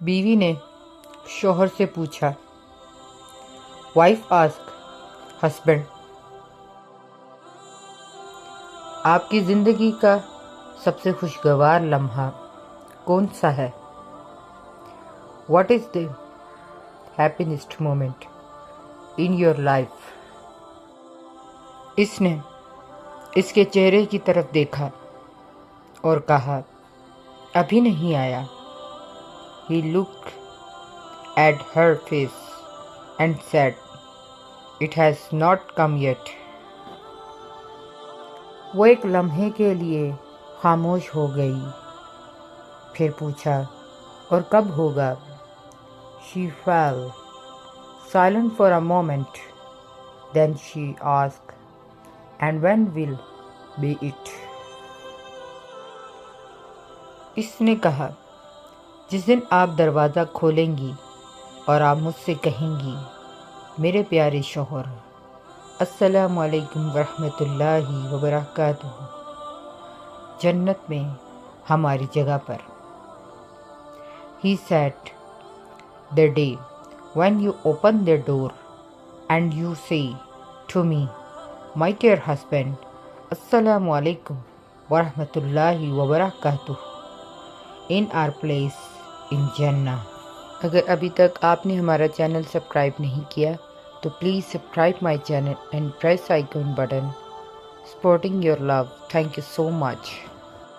بیوی نے شوہر سے پوچھا. Wife ask husband. آپ کی زندگی کا سب سے خوشگوار لمحہ کون سا ہے؟ What is the happiest moment in your life? اس نے اس کے چہرے کی طرف دیکھا اور کہا ابھی نہیں آیا. He looked at her face and said, "It has not come yet." وہ ایک لمحے کے لیے خاموش ہو گئی. پھر پوچھا اور کب ہوگا؟ She fell silent for a moment. Then she asked, "And when will be it?" اس نے کہا جس دن آپ دروازہ کھولیں گی اور آپ مجھ سے کہیں گی میرے پیارے شوہر السلام علیکم ورحمۃ اللہ وبرکاتہ، جنت میں ہماری جگہ پر. He said, "The day when you open the door and you say to me, my dear husband, السلام علیکم ورحمۃ اللہ وبرکاتہ, in our place in Jannah." اگر ابھی تک آپ نے ہمارا چینل سبسکرائب نہیں کیا تو please subscribe my channel and press icon button. Supporting your love. Thank you so much.